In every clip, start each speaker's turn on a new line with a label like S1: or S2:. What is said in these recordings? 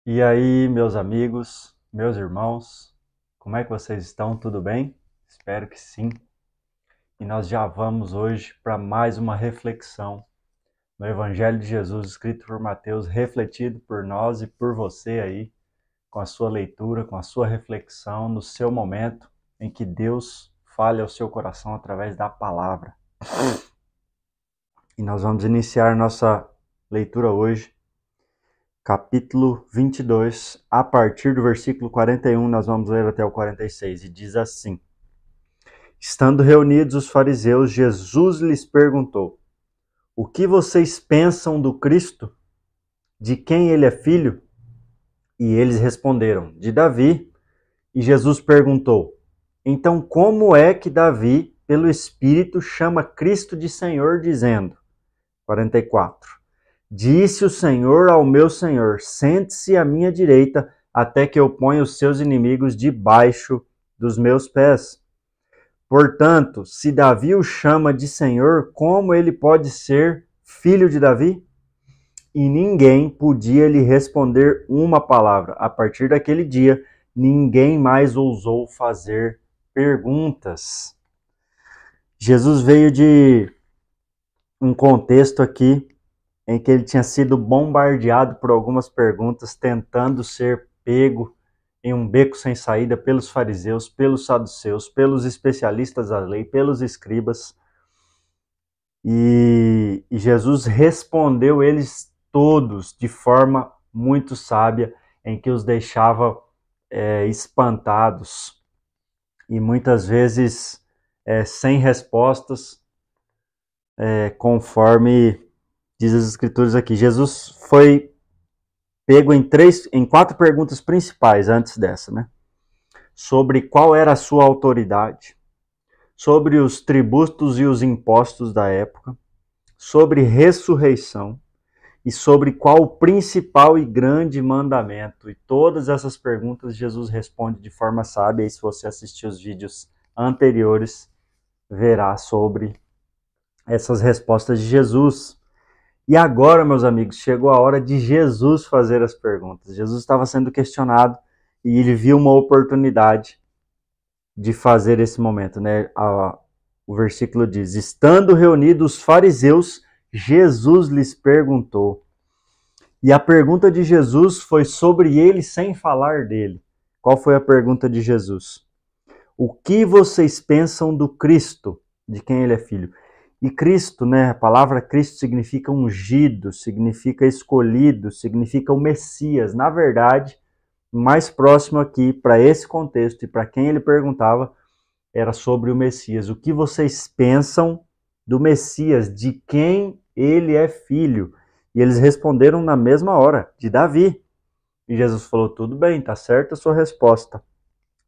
S1: E aí, meus amigos, meus irmãos, como é que vocês estão? Tudo bem? Espero que sim. E nós já vamos hoje para mais uma reflexão no Evangelho de Jesus, escrito por Mateus, refletido por nós e por você aí, com a sua leitura, com a sua reflexão, no seu momento em que Deus fale ao seu coração através da palavra. E nós vamos iniciar nossa leitura hoje capítulo 22, a partir do versículo 41, nós vamos ler até o 46, e diz assim: Estando reunidos os fariseus, Jesus lhes perguntou: O que vocês pensam do Cristo? De quem ele é filho? E eles responderam: De Davi. E Jesus perguntou: Então como é que Davi, pelo Espírito, chama Cristo de Senhor, dizendo? 44. Disse o Senhor ao meu Senhor: Sente-se à minha direita, até que eu ponha os seus inimigos debaixo dos meus pés. Portanto, se Davi o chama de Senhor, como ele pode ser filho de Davi? E ninguém podia lhe responder uma palavra. A partir daquele dia, ninguém mais ousou fazer perguntas. Jesus veio de um contexto aqui em que ele tinha sido bombardeado por algumas perguntas, tentando ser pego em um beco sem saída pelos fariseus, pelos saduceus, pelos especialistas da lei, pelos escribas. E Jesus respondeu eles todos de forma muito sábia, em que os deixava espantados e muitas vezes sem respostas, conforme diz as escrituras aqui. Jesus foi pego em quatro perguntas principais antes dessa, né? Sobre qual era a sua autoridade, sobre os tributos e os impostos da época, sobre ressurreição e sobre qual o principal e grande mandamento. E todas essas perguntas Jesus responde de forma sábia, e se você assistir os vídeos anteriores, verá sobre essas respostas de Jesus. E agora, meus amigos, chegou a hora de Jesus fazer as perguntas. Jesus estava sendo questionado e ele viu uma oportunidade de fazer esse momento, né? O versículo diz: Estando reunidos os fariseus, Jesus lhes perguntou. E a pergunta de Jesus foi sobre ele sem falar dele. Qual foi a pergunta de Jesus? O que vocês pensam do Cristo, de quem ele é filho? E Cristo, né, a palavra Cristo significa ungido, significa escolhido, significa o Messias. Na verdade, mais próximo aqui, para esse contexto e para quem ele perguntava, era sobre o Messias. O que vocês pensam do Messias, de quem ele é filho? E eles responderam na mesma hora, de Davi. E Jesus falou, tudo bem, tá certa a sua resposta.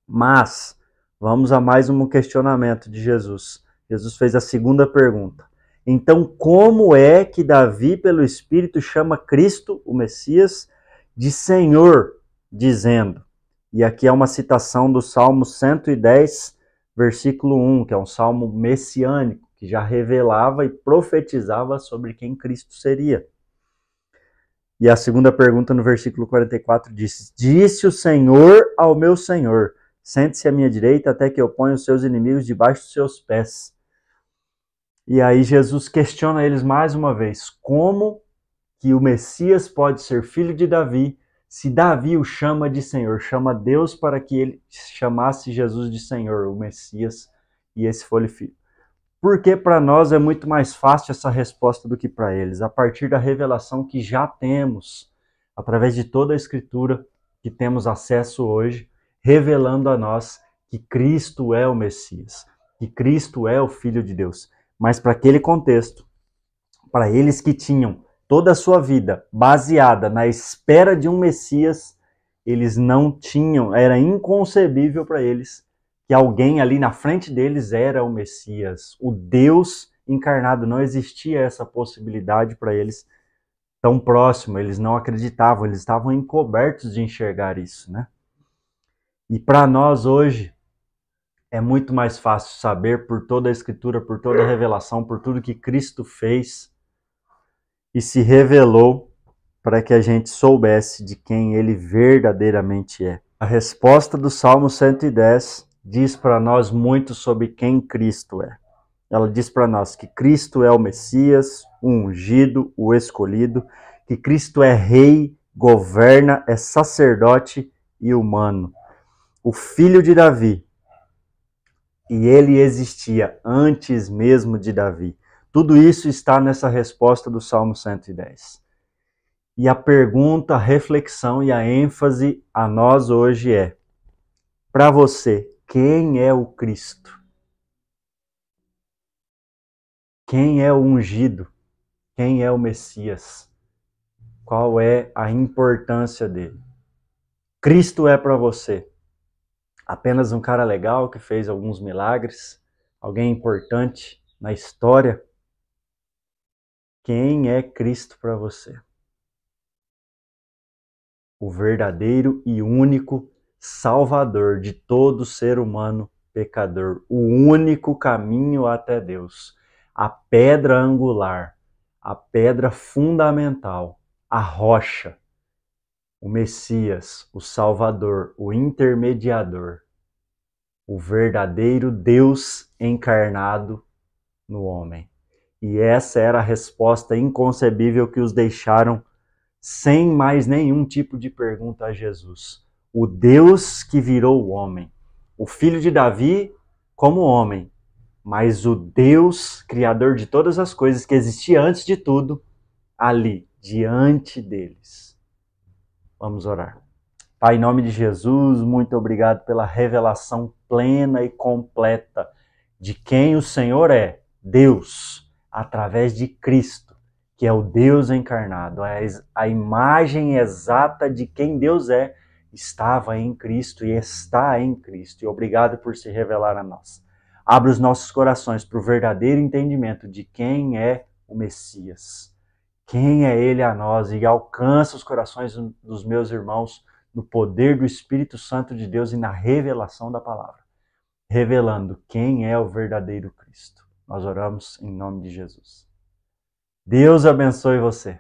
S1: Mas, vamos a mais um questionamento de Jesus. Jesus fez a segunda pergunta. Então, como é que Davi, pelo Espírito, chama Cristo, o Messias, de Senhor, dizendo? E aqui é uma citação do Salmo 110, versículo 1, que é um salmo messiânico, que já revelava e profetizava sobre quem Cristo seria. E a segunda pergunta no versículo 44 diz: Disse o Senhor ao meu Senhor, sente-se à minha direita até que eu ponha os seus inimigos debaixo dos seus pés. E aí Jesus questiona eles mais uma vez, como que o Messias pode ser filho de Davi, se Davi o chama de Senhor, chama Deus para que ele chamasse Jesus de Senhor, o Messias, e esse foi o filho. Porque para nós é muito mais fácil essa resposta do que para eles, a partir da revelação que já temos, através de toda a Escritura que temos acesso hoje, revelando a nós que Cristo é o Messias, que Cristo é o Filho de Deus. Mas para aquele contexto, para eles que tinham toda a sua vida baseada na espera de um Messias, eles não tinham, era inconcebível para eles que alguém ali na frente deles era o Messias, o Deus encarnado. Não existia essa possibilidade para eles tão próximo, eles não acreditavam, eles estavam encobertos de enxergar isso, né? E para nós hoje é muito mais fácil saber por toda a Escritura, por toda a revelação, por tudo que Cristo fez e se revelou, para que a gente soubesse de quem ele verdadeiramente é. A resposta do Salmo 110 diz para nós muito sobre quem Cristo é. Ela diz para nós que Cristo é o Messias, o ungido, o escolhido, que Cristo é rei, governa, é sacerdote e humano, o filho de Davi. E ele existia antes mesmo de Davi. Tudo isso está nessa resposta do Salmo 110. E a pergunta, a reflexão e a ênfase a nós hoje é: para você, quem é o Cristo? Quem é o ungido? Quem é o Messias? Qual é a importância dele? Cristo é para você apenas um cara legal que fez alguns milagres? Alguém importante na história? Quem é Cristo para você? O verdadeiro e único Salvador de todo ser humano pecador, o único caminho até Deus, a pedra angular, a pedra fundamental, a rocha, o Messias, o Salvador, o intermediador, o verdadeiro Deus encarnado no homem. E essa era a resposta inconcebível que os deixaram sem mais nenhum tipo de pergunta a Jesus. O Deus que virou o homem. O filho de Davi como homem, mas o Deus criador de todas as coisas que existia antes de tudo, ali, diante deles. Vamos orar. Pai, em nome de Jesus, muito obrigado pela revelação plena e completa de quem o Senhor é, Deus, através de Cristo, que é o Deus encarnado. A imagem exata de quem Deus é estava em Cristo e está em Cristo. E obrigado por se revelar a nós. Abre os nossos corações para o verdadeiro entendimento de quem é o Messias. Quem é Ele a nós, e alcança os corações dos meus irmãos no poder do Espírito Santo de Deus e na revelação da palavra, revelando quem é o verdadeiro Cristo. Nós oramos em nome de Jesus. Deus abençoe você.